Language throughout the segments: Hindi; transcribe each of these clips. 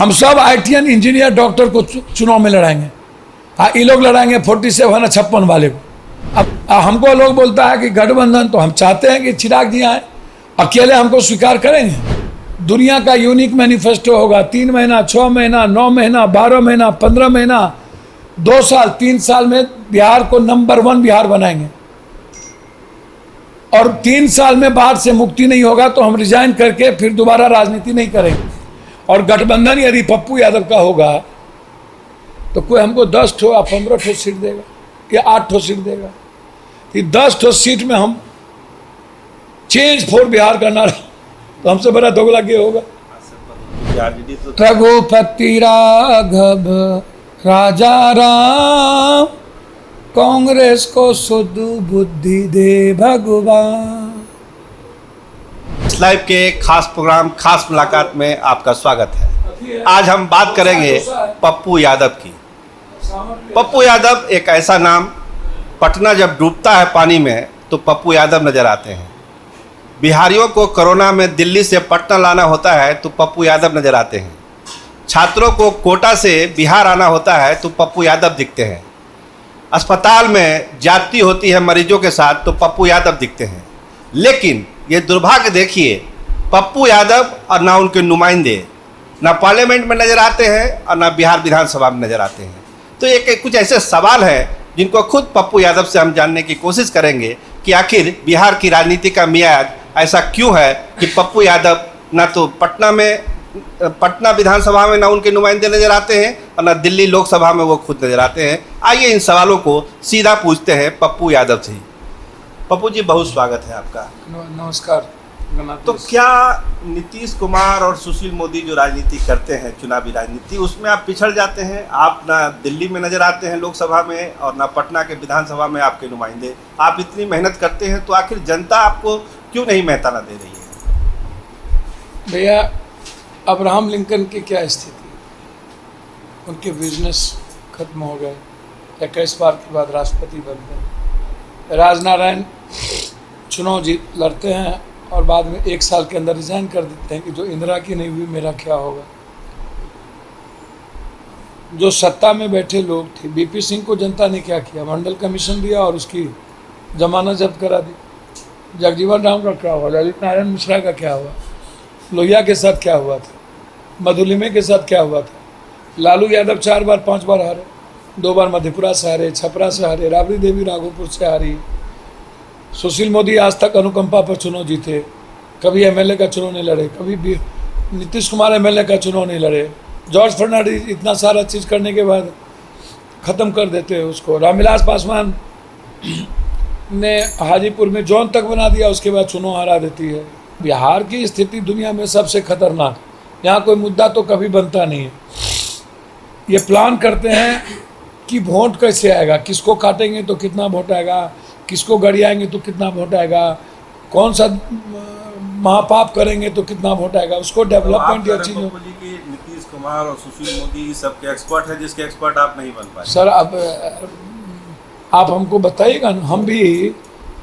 हम सब ITN इंजीनियर डॉक्टर को चुनाव में लड़ाएंगे। ये लोग लड़ाएंगे 4756 वाले को। अब हमको लोग बोलता है कि गठबंधन, तो हम चाहते हैं कि चिराग जी आए, अकेले हमको स्वीकार करेंगे। दुनिया का यूनिक मैनिफेस्टो होगा, 3 महीना, 6 महीना, 9 महीना, 12 महीना, 15 महीना, 2 साल, 3 साल में बिहार को नंबर 1 बिहार बनाएंगे। और 3 साल में बाढ़ से मुक्ति नहीं होगा तो हम रिजाइन करके फिर दोबारा राजनीति नहीं करेंगे। और गठबंधन यदि पप्पू यादव का होगा तो कोई हमको 10 ठो या 15 ठो सीट देगा या 8 ठो सीट देगा। कि 10 ठो सीट में हम चेंज फॉर बिहार करना, तो हमसे बड़ा दोगला क्या होगा। रघुपति राघव राजा राम, कांग्रेस को शुद्ध बुद्धि दे भगवान। इस लाइव के खास प्रोग्राम खास मुलाकात में आपका स्वागत है। आज हम बात करेंगे पप्पू यादव की। पप्पू यादव एक ऐसा नाम, पटना जब डूबता है पानी में तो पप्पू यादव नजर आते हैं। बिहारियों को कोरोना में दिल्ली से पटना लाना होता है तो पप्पू यादव नजर आते हैं। छात्रों को कोटा से बिहार आना होता है तो पप्पू यादव दिखते हैं। अस्पताल में जाती होती है मरीजों के साथ तो पप्पू यादव दिखते हैं। लेकिन ये दुर्भाग्य देखिए, पप्पू यादव और ना उनके नुमाइंदे ना पार्लियामेंट में नज़र आते हैं और ना बिहार विधानसभा में नज़र आते हैं। तो ये कुछ ऐसे सवाल हैं जिनको खुद पप्पू यादव से हम जानने की कोशिश करेंगे कि आखिर बिहार की राजनीति का मियाद ऐसा क्यों है कि पप्पू यादव ना तो पटना विधानसभा में ना उनके नुमाइंदे नजर आते हैं और ना दिल्ली लोकसभा में वो खुद नजर आते हैं। आइए इन सवालों को सीधा पूछते हैं पप्पू यादव से। पप्पू जी, बहुत स्वागत है आपका। नमस्कार। तो क्या नीतीश कुमार और सुशील मोदी जो राजनीति करते हैं, चुनावी राजनीति, उसमें आप पिछड़ जाते हैं? आप ना दिल्ली में नजर आते हैं लोकसभा में और ना पटना के विधानसभा में आपके नुमाइंदे। आप इतनी मेहनत करते हैं तो आखिर जनता आपको क्यों नहीं मेहताना दे रही है? भैया, अब्राहम लिंकन की क्या स्थिति, उनके बिजनेस खत्म हो गए, 21 बार के बाद राष्ट्रपति बन गए। राजनारायण चुनाव जीत लड़ते हैं और बाद में 1 साल के अंदर रिजाइन कर देते हैं कि जो इंदिरा की नहीं हुई मेरा क्या होगा। जो सत्ता में बैठे लोग थे, बीपी सिंह को जनता ने क्या किया, मंडल कमीशन दिया और उसकी जमानत जब्त करा दी। जगजीवन राम का क्या हुआ, ललित नारायण मिश्रा का क्या हुआ, लोहिया के साथ क्या हुआ था, मधुलिमे के साथ क्या हुआ था। लालू यादव 4 बार 5 बार हारे, 2 बार मधेपुरा से हारे, छपरा से हारे, राबड़ी देवी राघोपुर से हारी। सुशील मोदी आज तक अनुकंपा पर चुनाव जीते, कभी एमएलए का चुनाव नहीं लड़े, कभी भी नीतीश कुमार एमएलए का चुनाव नहीं लड़े। जॉर्ज फर्नांडिस इतना सारा चीज़ करने के बाद ख़त्म कर देते हैं उसको। रामविलास पासवान ने हाजीपुर में जोन तक बना दिया, उसके बाद चुनाव हरा देती है। बिहार की स्थिति दुनिया में सबसे खतरनाक। यहाँ कोई मुद्दा तो कभी बनता नहीं है। ये प्लान करते हैं कि वोट कैसे आएगा, किसको काटेंगे तो कितना वोट आएगा, किसको गरियाएंगे तो कितना वोट आएगा, कौन सा महापाप करेंगे तो कितना वोट आएगा, उसको डेवलपमेंट या चीज़। नीतीश कुमार और सुशील मोदी सबके एक्सपर्ट है, जिसके एक्सपर्ट आप नहीं बन पाए। सर, अब आप हमको बताइएगा ना, हम भी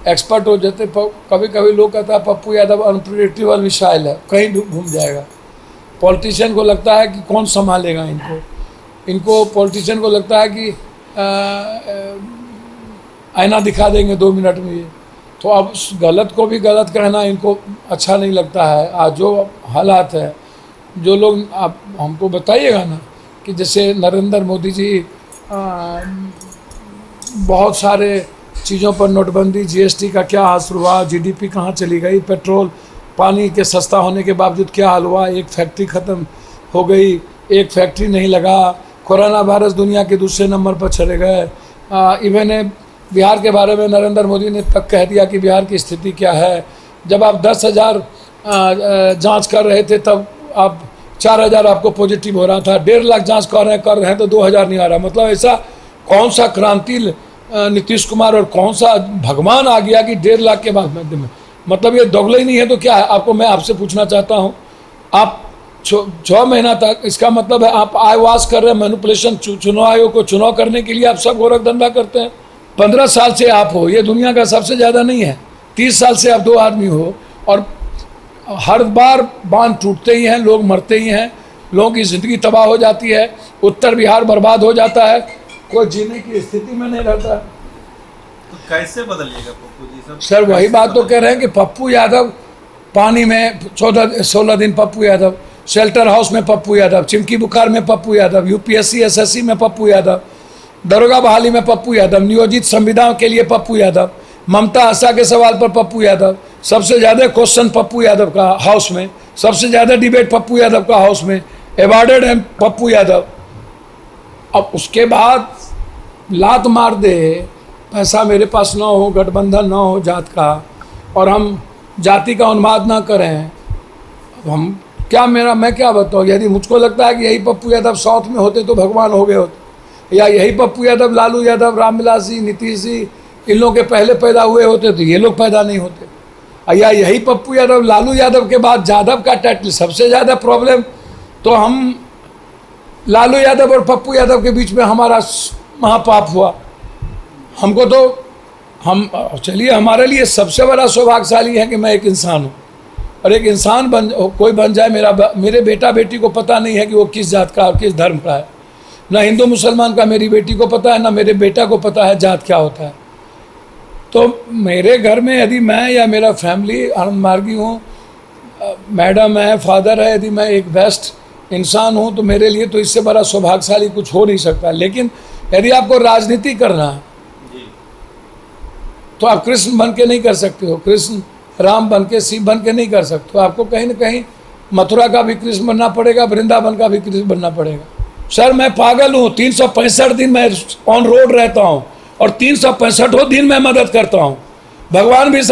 एक्सपर्ट हो जाते। कभी कभी लोग कहता है पप्पू यादव अनप्रेडिक्टेबल मिसाइल है, कहीं घूम जाएगा। पॉलिटिशियन को लगता है कि कौन संभालेगा इनको पॉलिटिशियन को लगता है कि आईना दिखा देंगे 2 मिनट में ये। तो अब गलत को भी गलत कहना इनको अच्छा नहीं लगता है। आज जो हालात है, जो लोग आप हमको बताइएगा ना कि जैसे नरेंद्र मोदी जी बहुत सारे चीज़ों पर नोटबंदी, जीएसटी का क्या हासिल हुआ, जीडीपी कहाँ चली गई, पेट्रोल पानी के सस्ता होने के बावजूद क्या हाल हुआ, एक फैक्ट्री ख़त्म हो गई, एक फैक्ट्री नहीं लगा, कोरोना वायरस दुनिया के दूसरे नंबर पर चले गए। इवन बिहार के बारे में नरेंद्र मोदी ने तक कह दिया कि बिहार की स्थिति क्या है। जब आप 10,000 जाँच कर रहे थे तब आप 4,000 आपको पॉजिटिव हो रहा था, 1.5 लाख जाँच कर रहे हैं तो 2,000 नहीं आ रहा। मतलब ऐसा कौन सा क्रांति नीतीश कुमार और कौन सा भगवान आ गया कि 1.5 लाख के बाद में, मतलब ये दोगला ही नहीं है तो क्या है। आपको मैं आपसे पूछना चाहता हूँ, आप 6 महीना तक, इसका मतलब है आप आयवास कर रहे हैं, मैनिपुलेशन, चुनाव आयोग को चुनाव करने के लिए आप सब गोरख धंधा करते हैं। 15 साल से आप हो, ये दुनिया का सबसे ज़्यादा नहीं है। 30 साल से आप 2 आदमी हो और हर बार बांध टूटते ही हैं, लोग मरते ही हैं। लोगों की ज़िंदगी तबाह हो जाती है, उत्तर बिहार बर्बाद हो जाता है, कोई जीने की स्थिति में नहीं रहता। तो कैसे बदलिएगा पप्पू जी सब? सर वही बात तो कह रहे हैं कि पप्पू यादव पानी में 14-16 दिन पप्पू यादव, शेल्टर हाउस में पप्पू यादव, चिमकी बुखार में पप्पू यादव, यूपीएससी एसएससी में पप्पू यादव, दरोगा बहाली में पप्पू यादव, नियोजित संविदाओं के लिए पप्पू यादव, ममता आशा के सवाल पर पप्पू यादव, सबसे ज़्यादा क्वेश्चन पप्पू यादव का हाउस में, सबसे ज़्यादा डिबेट पप्पू यादव का हाउस में, अवार्डेड है पप्पू यादव। अब उसके बाद लात मार दे, पैसा मेरे पास ना हो, गठबंधन ना हो जात का, और हम जाति का उन्माद ना करें। अब हम क्या, मैं क्या बताऊँ, यदि मुझको लगता है कि यही पप्पू यादव साउथ में होते तो भगवान हो गए होते, या यही पप्पू यादव, लालू यादव, रामविलास जी, नीतीश जी, इन लोगों के पहले पैदा हुए होते तो ये लोग पैदा नहीं होते, या यही पप्पू यादव, लालू यादव के बाद यादव का टाइटल, सबसे ज़्यादा प्रॉब्लम तो हम लालू यादव और पप्पू यादव के बीच में हमारा महापाप हुआ। हमको तो हम, चलिए हमारे लिए सबसे बड़ा सौभाग्यशाली है कि मैं एक इंसान हूँ, और एक इंसान कोई बन जाए, मेरे बेटा बेटी को पता नहीं है कि वो किस जात का और किस धर्म का है, ना हिंदू मुसलमान का मेरी बेटी को पता है, ना मेरे बेटा को पता है जात क्या होता है। तो मेरे घर में यदि मैं या मेरा फैमिली आनंद मार्गी हूँ, मैडम है, फादर है, यदि मैं एक बेस्ट इंसान हूँ, तो मेरे लिए तो इससे बड़ा सौभाग्यशाली कुछ हो नहीं सकता। लेकिन यदि आपको राजनीति करना है तो आप कृष्ण बन के नहीं कर सकते हो, कृष्ण राम बन के, शिव बन के नहीं कर सकते हो, आपको कहीं ना कहीं मथुरा का भी कृष्ण बनना पड़ेगा, वृंदावन का भी कृष्ण बनना पड़ेगा। सर मैं पागल हूँ, 365 दिन मैं ऑन रोड रहता हूँ, और 365 दिन मैं मदद करता हूँ। भगवान भी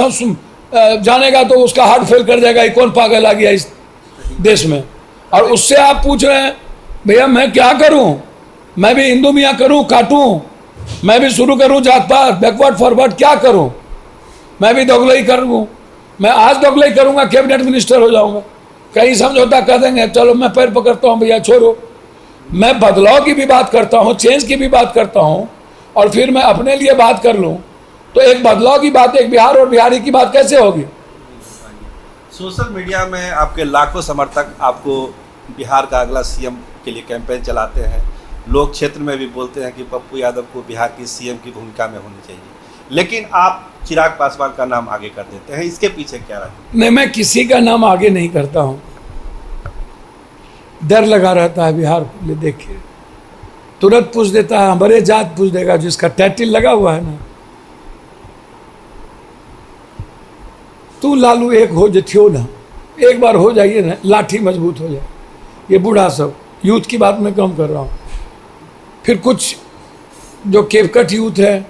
जानेगा तो उसका हार्ट फेल कर जाएगा, ये कौन पागल आ गया इस देश में। और उससे आप पूछ रहे हैं भैया मैं क्या करूं, मैं भी हिंदू मियाँ करूं, काटूं, मैं भी शुरू करूं जात पात, बैकवर्ड फॉरवर्ड, क्या करूं, मैं भी दोगलई करूं, मैं आज दोगलई करूंगा, कैबिनेट मिनिस्टर हो जाऊंगा, कहीं समझौता कर देंगे, चलो मैं पैर पकड़ता हूं भैया छोड़ो। मैं बदलाव की भी बात करता हूं, चेंज की भी बात करता हूं, और फिर मैं अपने लिए बात कर लूं, तो एक बदलाव की बात, एक बिहार और बिहारी की बात कैसे होगी। सोशल मीडिया में आपके लाखों समर्थक आपको बिहार का अगला सीएम के लिए कैंपेन चलाते हैं, लोग क्षेत्र में भी बोलते हैं कि पप्पू यादव को बिहार की सीएम की भूमिका में होनी चाहिए, लेकिन आप चिराग पासवान का नाम आगे कर देते हैं, इसके पीछे क्या है? नहीं, मैं किसी का नाम आगे नहीं करता हूँ, डर लगा रहता है बिहार को देख के, तुरंत पूछ देता है, हमारे जात पूछ देगा, जिसका टाइटल लगा हुआ है ना, तू लालू एक हो जथियो ना, एक बार हो जाइए ना, लाठी मजबूत हो जाए। ये बूढ़ा सब, यूथ की बात मैं कम कर रहा हूँ, फिर कुछ जो केवकट यूथ है,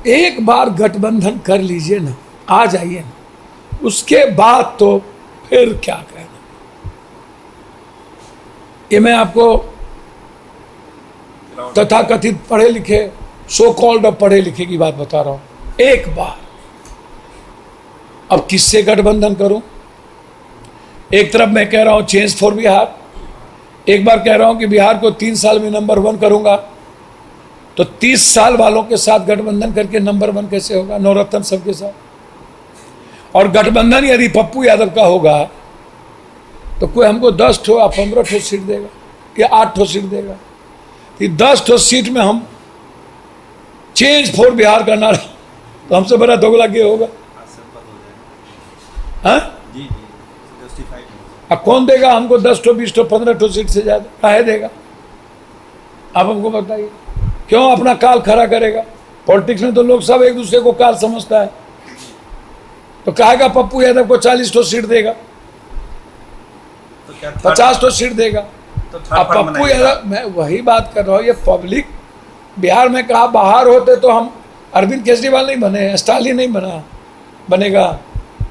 एक बार गठबंधन कर लीजिए ना, आ जाइए ना, उसके बाद तो फिर क्या कहना। ये मैं आपको तथाकथित पढ़े लिखे, सो कॉल्ड पढ़े लिखे की बात बता रहा हूं। एक बार, अब किससे गठबंधन करूं? एक तरफ मैं कह रहा हूं चेंज फॉर बिहार, एक बार कह रहा हूं कि बिहार को 3 साल में नंबर 1 करूंगा, तो 30 साल वालों के साथ गठबंधन करके नंबर 1 कैसे होगा, नवरत्न सबके साथ। और गठबंधन यदि पप्पू यादव का होगा तो कोई हमको 10 ठो या 15 ठो सीट देगा या 8 ठो सीट देगा, 10 ठो सीट में हम चेंज फॉर बिहार का नारा, तो हमसे बड़ा दोगला क्या होगा? हाँ जी जस्टिफाइड। अब कौन देगा हमको 10 ठो 20 ठो 15 ठो सीट से ज़्यादा? काहे देगा? आप हमको बताइए, क्यों अपना काल खड़ा करेगा? पॉलिटिक्स में तो लोग सब एक दूसरे को काल समझता है, तो कहेगा पप्पू यादव को 40 ठो सीट देगा, तो क्या 50 ठो सीट देगा। तो अब पप्पू यादव, मैं वही बात कर रहा हूँ, ये पब्लिक बिहार में कहा बाहर होते तो हम अरविंद केजरीवाल नहीं बने, स्टालिन नहीं बनेगा,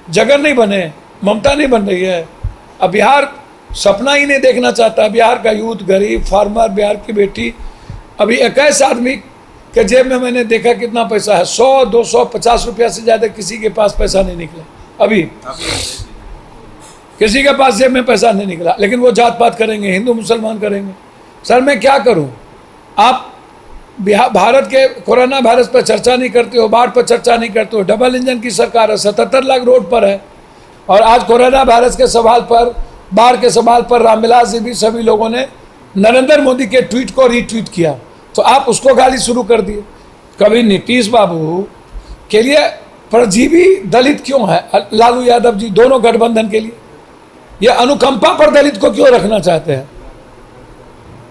जगन नहीं बने, ममता नहीं बन रही है। अब बिहार सपना ही नहीं देखना चाहता, बिहार का यूथ, गरीब, फार्मर, बिहार की बेटी। अभी 21 आदमी के जेब में मैंने देखा कितना पैसा है, 100, 200, 50 रुपया से ज़्यादा किसी के पास पैसा नहीं निकला अभी, किसी के पास जेब में पैसा नहीं निकला, लेकिन वो जात पात करेंगे, हिंदू मुसलमान करेंगे। सर मैं क्या करूं? आप भारत के कोरोना वायरस पर चर्चा नहीं करते हो, बाढ़ पर चर्चा नहीं करते हो, डबल इंजन की सरकार है, 77 लाख रोड पर है, और आज कोरोना वायरस के सवाल पर बाढ़ के सवाल पर रामविलास जी भी सभी लोगों ने नरेंद्र मोदी के ट्वीट को रीट्वीट किया, तो आप उसको गाली शुरू कर दिए। कभी नीतीश बाबू के लिए परजीवी दलित क्यों है, लालू यादव जी दोनों गठबंधन के लिए, ये अनुकंपा पर दलित को क्यों रखना चाहते हैं?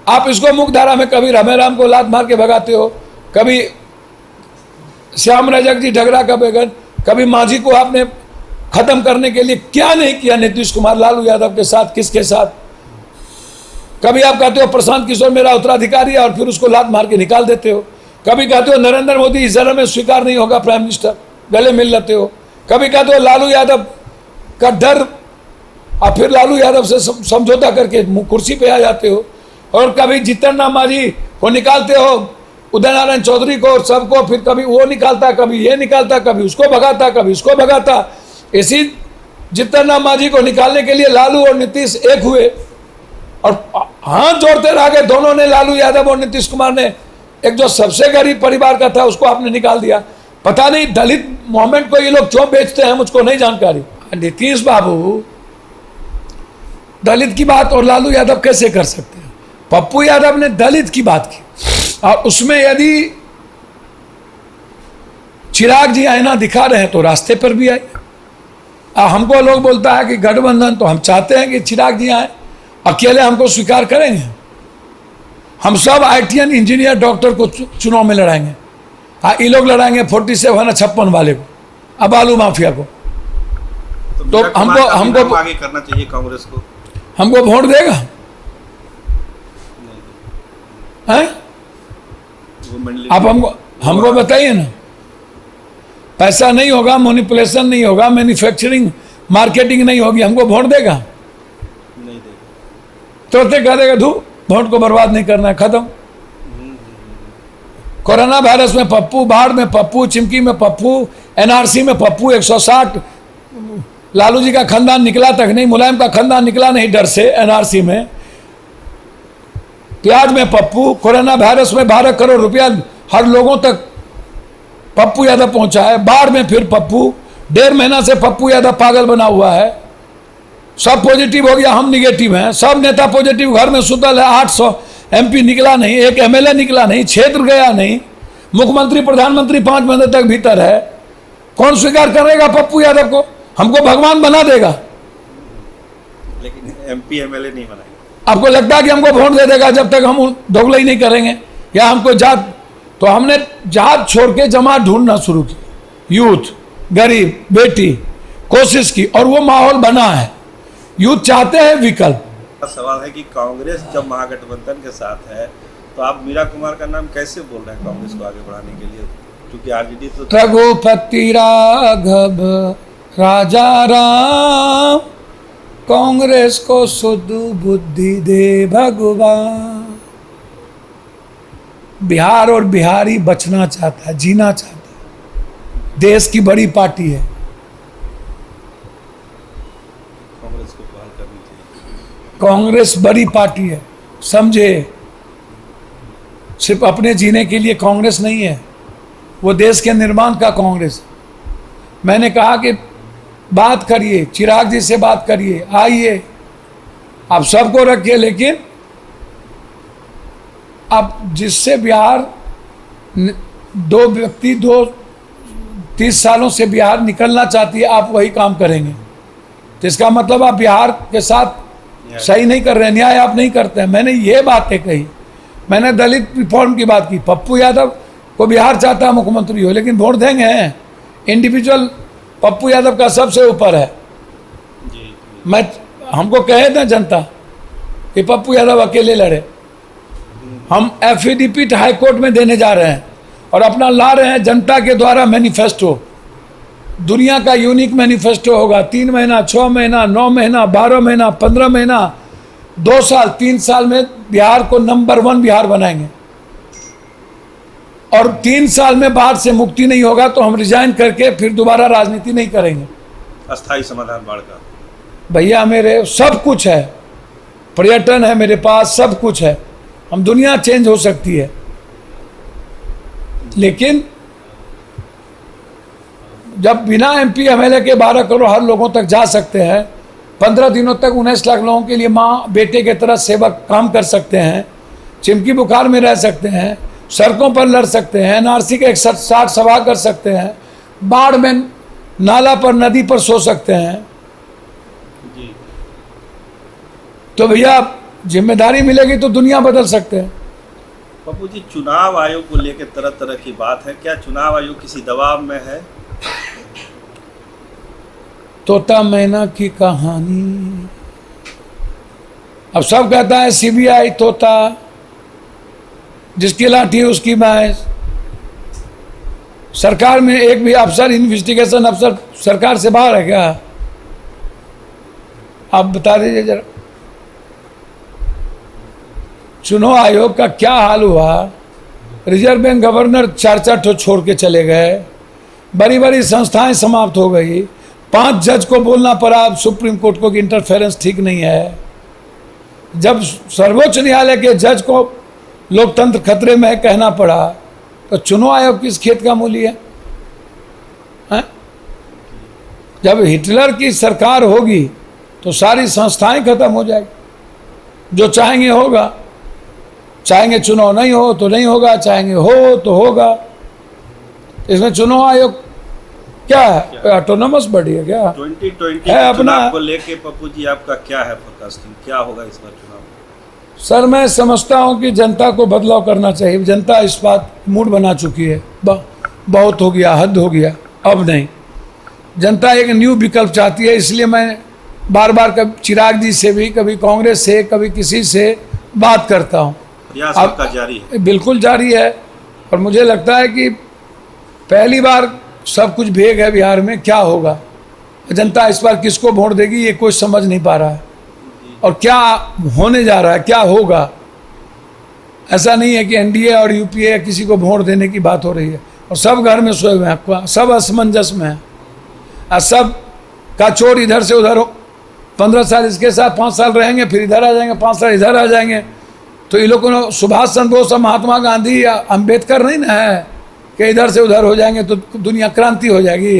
आप इसको मुख्यधारा में कभी रमेराम को लात मार के भगाते हो, कभी श्याम रजक जी ढगरा का बैगन, कभी मांझी को आपने खत्म करने के लिए क्या नहीं किया नीतीश कुमार लालू यादव के साथ, किसके साथ? कभी आप कहते हो प्रशांत किशोर मेरा उत्तराधिकारी है और फिर उसको लात मार के निकाल देते हो। कभी कहते हो नरेंद्र मोदी इस जन्म में स्वीकार नहीं होगा प्राइम मिनिस्टर, गले मिल लेते हो। कभी कहते हो लालू यादव का डर, और फिर लालू यादव से समझौता करके कुर्सी पे आ जाते हो। और कभी जितन राम मांझी को निकालते हो, उदय नारायण चौधरी को, सबको, फिर कभी वो निकालता, कभी ये निकालता, कभी उसको भगाता, कभी उसको भगाता। इसी जितन राम मांझी को निकालने के लिए लालू और नीतीश एक हुए और हाथ जोड़ते रह गए दोनों ने। लालू यादव और नीतीश कुमार ने, एक जो सबसे गरीब परिवार का था उसको आपने निकाल दिया। पता नहीं दलित मूवमेंट को ये लोग क्यों बेचते हैं, मुझको नहीं जानकारी। नीतीश बाबू दलित की बात और लालू यादव कैसे कर सकते हैं? पप्पू यादव ने दलित की बात की और उसमें यदि चिराग जी आईना दिखा रहे हैं तो रास्ते पर भी आए। हमको लोग बोलता है कि गठबंधन, तो हम चाहते हैं कि चिराग जी आए, अकेले हमको स्वीकार करेंगे? हम सब ITN इंजीनियर डॉक्टर को चुनाव में लड़ाएंगे। ये लोग लड़ाएंगे 4756 वाले को, अब आलू माफिया को। तो हमको आगे करना चाहिए कांग्रेस को, हमको वोट देगा हैं? आप हमको बताइए ना। पैसा नहीं होगा, मैनिपुलेशन नहीं होगा, मैन्युफैक्चरिंग मार्केटिंग नहीं होगी, हमको वोट देगा? नहीं देगा। तुरंत कह देगा धू, वोट को बर्बाद नहीं करना है, खत्म। कोरोना वायरस में पप्पू, बाढ़ में पप्पू, चिमकी में पप्पू, NRC में पप्पू, 160 लालू जी का खानदान निकला तक नहीं, मुलायम का खानदान निकला नहीं डर से NRC में। प्याज में पप्पू, कोरोना वायरस में 12 करोड़ रुपया हर लोगों तक पप्पू यादव पहुंचा है। बाढ़ में फिर पप्पू, 1.5 महीना से पप्पू यादव पागल बना हुआ है। सब पॉजिटिव हो गया, हम निगेटिव हैं। सब नेता पॉजिटिव, घर में सुतल है। 800 MP निकला नहीं, एक MLA निकला नहीं, क्षेत्र गया नहीं, मुख्यमंत्री प्रधानमंत्री 5 महीने तक भीतर है। कौन स्वीकार करेगा पप्पू यादव को? हमको भगवान बना देगा, लेकिन MP MLA नहीं बनाएगा। आपको लगता है कि हमको वोट दे देगा जब तक हम दोगलाई नहीं करेंगे या हमको जात? तो हमने जात छोड़ के जमात ढूंढना शुरू की, यूथ, गरीब, बेटी, कोशिश की और वो माहौल बना है। यूथ चाहते हैं विकल्प। सवाल है कि कांग्रेस जब महागठबंधन के साथ है तो आप मीरा कुमार का नाम कैसे बोल रहे हैं कांग्रेस को आगे बढ़ाने के लिए? क्योंकि RJD तो रघुपति राघव राजा राम, कांग्रेस को शुद्ध बुद्धि दे भगवान। बिहार और बिहारी बचना चाहता है, जीना चाहता है, देश की बड़ी पार्टी है। कांग्रेस को बहाल करनी चाहिए। कांग्रेस बड़ी पार्टी है, समझे। सिर्फ अपने जीने के लिए कांग्रेस नहीं है, वो देश के निर्माण का कांग्रेस। मैंने कहा कि बात करिए, चिराग जी से बात करिए, आइए, आप सबको रखिए, लेकिन अब जिससे बिहार 2 व्यक्ति 30 सालों से बिहार निकलना चाहती है, आप वही काम करेंगे, तो इसका मतलब आप बिहार के साथ सही नहीं कर रहे, न्याय आप नहीं करते हैं। मैंने ये बातें कही, मैंने दलित रिफॉर्म की बात की। पप्पू यादव को बिहार चाहता है मुख्यमंत्री हो, लेकिन वोट देंगे, इंडिविजुअल पप्पू यादव का सबसे ऊपर है। मैं हमको कहे ना जनता कि पप्पू यादव अकेले लड़े, हम एफिडेविट हाई कोर्ट में देने जा रहे हैं और अपना ला रहे हैं जनता के द्वारा मैनिफेस्टो। दुनिया का यूनिक मैनिफेस्टो होगा। 3 महीना, 6 महीना, 9 महीना, 12 महीना, 15 महीना, 2 साल, 3 साल में बिहार को नंबर 1 बिहार बनाएंगे। और 3 साल में बाढ़ से मुक्ति नहीं होगा तो हम रिजाइन करके फिर दोबारा राजनीति नहीं करेंगे। अस्थायी समाधान बाढ़ का भैया मेरे सब कुछ है, पर्यटन है मेरे पास, सब कुछ है। हम दुनिया चेंज हो सकती है, लेकिन जब बिना MP MLA के 12 करोड़ हर लोगों तक जा सकते हैं 15 दिनों तक 19 लाख लोगों के लिए माँ बेटे की तरह सेवा काम कर सकते हैं, चिमकी बुखार में रह सकते हैं, सड़कों पर लड़ सकते हैं, एनआरसी के 160 सभा कर सकते हैं, बाढ़ में नाला पर नदी पर सो सकते हैं। जी। तो भैया जिम्मेदारी मिलेगी तो दुनिया बदल सकते हैं। पप्पू जी, चुनाव आयोग को लेकर तरह तरह की बात है, क्या चुनाव आयोग किसी दबाव में है? तोता मैना की कहानी, अब सब कहता है सीबीआई तोता, जिसकी लाठी उसकी भैंस। सरकार में एक भी अफसर, इन्वेस्टिगेशन अफसर सरकार से बाहर है क्या? आप बता दीजिए जरा। चुनाव आयोग का क्या हाल हुआ? रिजर्व बैंक गवर्नर 4-4 ठो छोड़ के चले गए, बड़ी बड़ी संस्थाएं समाप्त हो गई, 5 जज को बोलना पड़ा अब सुप्रीम कोर्ट को कि इंटरफेरेंस ठीक नहीं है। जब सर्वोच्च न्यायालय के जज को लोकतंत्र खतरे में है कहना पड़ा, तो चुनाव आयोग किस खेत का मूली है? जब हिटलर की सरकार होगी तो सारी संस्थाएं खत्म हो जाएगी। जो चाहेंगे होगा, चाहेंगे चुनाव नहीं हो तो नहीं होगा, चाहेंगे हो तो होगा। इसमें चुनाव आयोग क्या है? ऑटोनमस बॉडी है क्या? 2020 है अपना चुनाव को लेके पप्पू जी आपका क्या है फोरकास्टिंग, क्या होगा इस बार चुनाव? सर मैं समझता हूं कि जनता को बदलाव करना चाहिए। जनता इस बात मूड बना चुकी है, बहुत हो गया, हद हो गया, अब नहीं। जनता एक न्यू विकल्प चाहती है, इसलिए मैं बार बार कभी चिराग जी से भी, कभी कांग्रेस से, कभी किसी से बात करता हूँ। प्रयास आपका जारी है? बिल्कुल जारी है, और मुझे लगता है कि पहली बार सब कुछ भेग है बिहार में। क्या होगा, जनता इस बार किसको वोट देगी ये कोई समझ नहीं पा रहा है, और क्या होने जा रहा है, क्या होगा। ऐसा नहीं है कि एनडीए और यूपीए या किसी को वोट देने की बात हो रही है, और सब घर में सोए हुए हैं, सब असमंजस में है, और सब का चोर इधर से उधर हो। 15 साल इसके साथ, 5 साल रहेंगे, फिर इधर आ जाएंगे, 5 साल इधर आ जाएंगे। तो ये लोगों ने सुभाष चंद्र बोस, महात्मा गांधी या अम्बेडकर नहीं ना है कि इधर से उधर हो जाएंगे तो दुनिया क्रांति हो जाएगी।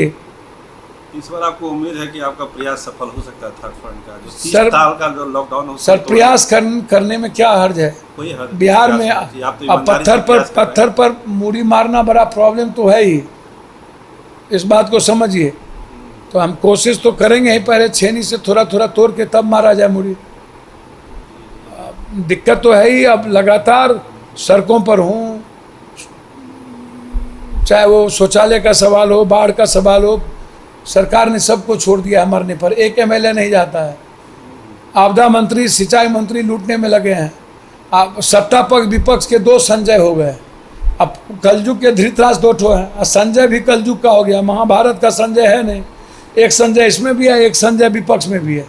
इस बार आपको उम्मीद है कि आपका प्रयास सफल हो सकता है थर्ड फ्रंट का, जो 30 सर, साल का जो लॉकडाउन हो? सर प्रयास करने में क्या हर्ज है? कोई हर्ज बिहार में आप तो अब ईमानदारी से प्रयास कर रहे पत्थर पर मूड़ी मारना बड़ा प्रॉब्लम तो है ही, इस बात को समझिए। तो हम कोशिश तो करेंगे ही, पहले छेनी से थोड़ा थोड़ा तोड़ के तब मारा जाए मूड़ी। दिक्कत तो है ही, अब लगातार सड़कों पर हूँ, चाहे वो शौचालय का सवाल हो, बाढ़ का सवाल हो, सरकार ने सबको छोड़ दिया है मरने पर। एक एमएलए नहीं जाता है। आपदा मंत्री, सिंचाई मंत्री लूटने में लगे हैं। आप सत्ता पक्ष विपक्ष के 2 संजय हो गए। अब कलयुग के धृतराष्ट्र 2 ठो हैं, संजय भी कलयुग का हो गया। महाभारत का संजय है नहीं, एक संजय इसमें भी है, एक संजय विपक्ष में भी है।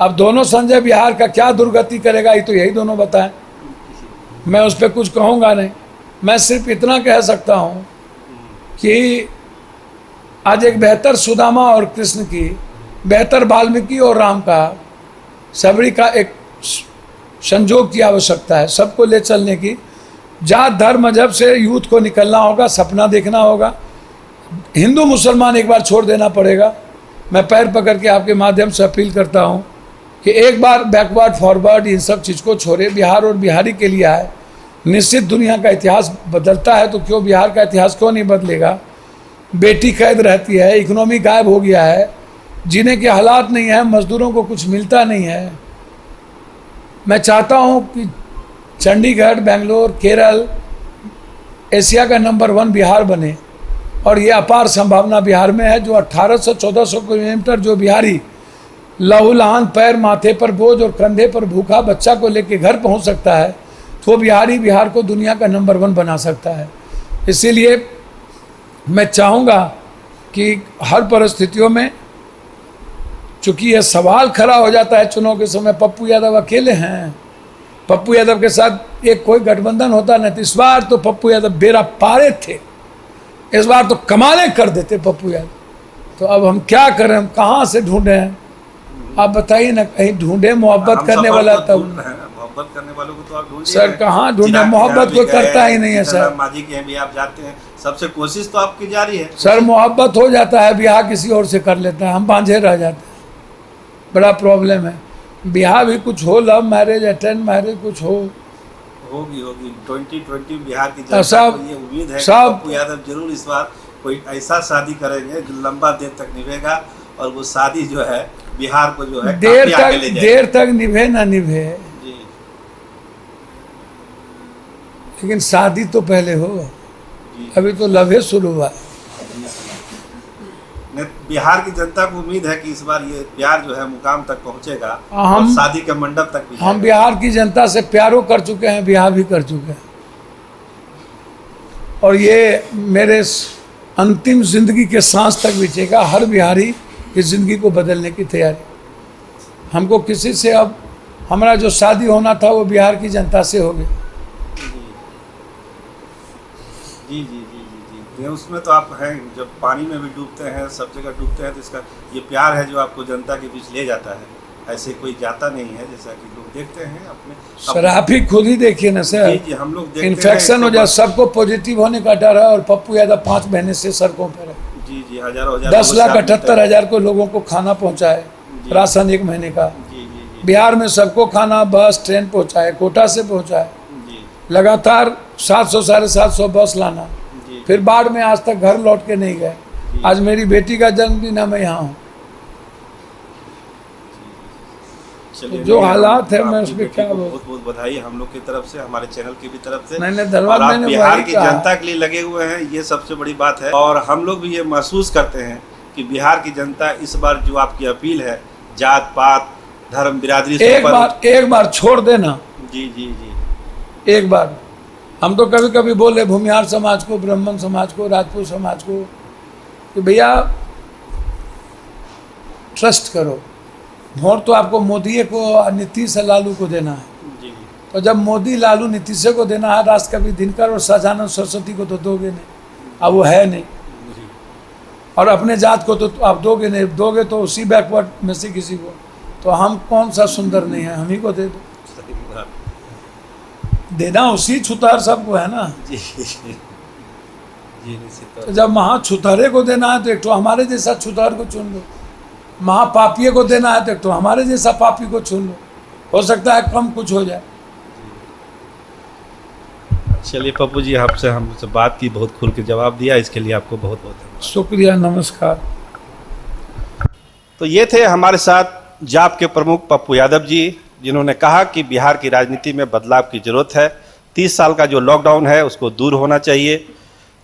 अब दोनों संजय बिहार का क्या दुर्गति करेगा ये तो यही दोनों बताएं। मैं उस पर कुछ कहूँगा नहीं, मैं सिर्फ इतना कह सकता हूँ कि आज एक बेहतर सुदामा और कृष्ण की, बेहतर वाल्मीकि और राम का, सबरी का एक संजोग की आवश्यकता है, सबको ले चलने की। जात धर्म मजहब से यूथ को निकलना होगा, सपना देखना होगा। हिंदू मुसलमान एक बार छोड़ देना पड़ेगा। मैं पैर पकड़ के आपके माध्यम से अपील करता हूँ कि एक बार बैकवर्ड फॉरवर्ड इन सब चीज़ को छोड़े, बिहार और बिहारी के लिए आए। निश्चित दुनिया का इतिहास बदलता है तो क्यों बिहार का इतिहास क्यों नहीं बदलेगा? बेटी कैद रहती है, इकोनॉमी गायब हो गया है, जीने के हालात नहीं है, मजदूरों को कुछ मिलता नहीं है। मैं चाहता हूँ कि चंडीगढ़, बेंगलोर, केरल एशिया का नंबर 1 बिहार बने, और ये अपार संभावना बिहार में है। जो 1800-1400 किलोमीटर जो बिहारी लहूलुहान, पैर माथे पर बोझ और कंधे पर भूखा बच्चा को लेके घर पहुंच सकता है, तो बिहारी बिहार को दुनिया का नंबर 1 बना सकता है। इसीलिए मैं चाहूँगा कि हर परिस्थितियों में, चूँकि यह सवाल खड़ा हो जाता है चुनाव के समय, पप्पू यादव अकेले हैं, पप्पू यादव के साथ एक कोई गठबंधन होता नहीं। तो इस बार तो पप्पू यादव बेरा पारे थे, इस बार तो कमालें कर देते पप्पू यादव। तो अब हम क्या करें, हम कहाँ से ढूंढें? आप बताइए ना, कहीं ढूंढे मोहब्बत करने वाला तब। मोहब्बत करने वालों को तो आप ढूंढिए। सर कहाँ ढूंढे, मोहब्बत कोई करता ही नहीं है सर। माजी के भी आप जाते हैं, सबसे कोशिश तो आपकी जारी है। सर मोहब्बत हो जाता है, ब्याह किसी और से कर लेता है, हम बांझे रह जाते हैं। बड़ा प्रॉब्लम है। बिहार भी कुछ हो, लव मैरिज, अटेंड मैरिज कुछ हो। होगी 2020 बिहार की तो जनता सब- को ये उम्मीद है कि सब- पप्पू यादव जरूर इस बार कोई ऐसा शादी करेंगे जो लंबा देर तक निभेगा, और वो शादी जो है बिहार को जो है देर काफी आगे ले तक जाएगी। देर तक निभे ना निभे, जी लेकिन शादी तो पहले हो। जी अभी तो लव शुरू हुआ है। बिहार की जनता को उम्मीद है कि इस बार ये प्यार जो है मुकाम तक पहुंचेगा और हम- शादी के मंडप तक भी हम जाएगा। बिहार की जनता से प्यारो कर चुके हैं, बिहार भी कर चुके हैं, और ये मेरे अंतिम जिंदगी के सांस तक बीतेगा। हर बिहारी इस जिंदगी को बदलने की तैयारी। हमको किसी से अब, हमारा जो शादी होना था वो बिहार की जनता से हो गया। जी जी जी जी जी ये उसमें तो आप हैं, जब पानी में भी डूबते हैं, सब जगह डूबते हैं, तो इसका ये प्यार है जो आपको जनता के बीच ले जाता है। ऐसे कोई जाता नहीं है, जैसा कि लोग देखते हैं अपने सर आप ही खुद ही देखिए ना सर, जी जी हम लोग देखते हैं इन्फेक्शन हो जाए, सबको पॉजिटिव होने का डर है, और पप्पू यादव 5 महीने से सड़कों पर है। जी जी हजारों 10,78,000 को लोगों को खाना पहुंचाए, जी। राशन 1 महीने का। जी जी जी बिहार में सबको खाना बस ट्रेन पहुंचाए, कोटा से पहुंचाए, जी लगातार 700 750 बस लाना। जी फिर बाढ़ में आज तक घर लौट के नहीं गए। आज मेरी बेटी का जन्मदिन है, मैं यहाँ हूँ। चलिए, जो नहीं, हालात है, मैं आपकी उसमें बेटी क्या को बोलूं। बहुत बहुत बधाई हम लोग की तरफ से, हमारे चैनल की भी तरफ से। मैंने धन्यवाद, और आप मैंने बिहार वही की कहा। जनता के लिए लगे हुए हैं, ये सबसे बड़ी बात है। और हम लोग भी ये महसूस करते हैं कि बिहार की जनता इस बार जो आपकी अपील है, जात पात धर्म बिरादरी से ऊपर- एक बार छोड़ देना, जी जी जी एक बार। हम तो कभी कभी बोले भूमिहार समाज को, ब्राह्मण समाज को, राजपूत समाज को कि भैया ट्रस्ट करो, वोट तो आपको मोदी को, नीतीश लालू को देना है। जी तो जब मोदी लालू नीतीश को देना है, राष्ट्र कवि दिनकर और सजानंद सरस्वती को तो दोगे नहीं, अब वो है नहीं। जी और अपने जात को तो आप दोगे नहीं, दोगे तो उसी बैकवर्ड में से किसी को। तो हम कौन सा सुंदर नहीं है, हम ही को दे दो। सही बात। देना उसी छुतार सबको है ना। जी जी निश्चित तौर तो जब महा छुतारे को देना है तो एक तो हमारे जैसा छुतार को चुन लो, महापापिये को देना है तो एक तो हमारे जैसा पापी को चुन लो। हो सकता है कम कुछ हो जाए। चलिए पप्पू जी, आपसे हमसे बात की, बहुत खुल के जवाब दिया, इसके लिए आपको बहुत बहुत धन्यवाद। शुक्रिया, नमस्कार। तो ये थे हमारे साथ जाप के प्रमुख पप्पू यादव जी, जिन्होंने कहा कि बिहार की राजनीति में बदलाव की जरूरत है। 30 साल का जो लॉकडाउन है उसको दूर होना चाहिए।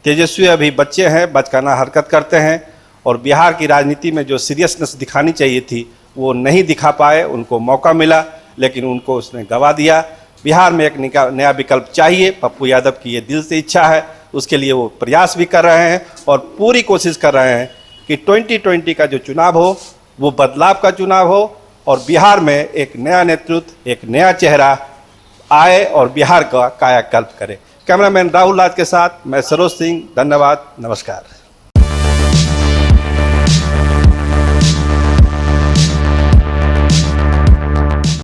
तेजस्वी अभी बच्चे हैं, बचकाना हरकत करते हैं, और बिहार की राजनीति में जो सीरियसनेस दिखानी चाहिए थी वो नहीं दिखा पाए। उनको मौका मिला लेकिन उनको उसने गवा दिया। बिहार में एक नया विकल्प चाहिए, पप्पू यादव की ये दिल से इच्छा है, उसके लिए वो प्रयास भी कर रहे हैं और पूरी कोशिश कर रहे हैं कि 2020 का जो चुनाव हो वो बदलाव का चुनाव हो, और बिहार में एक नया नेतृत्व, एक नया चेहरा आए और बिहार का कायाकल्प करे। कैमरामैन राहुल राज के साथ मैं सरोज सिंह, धन्यवाद, नमस्कार।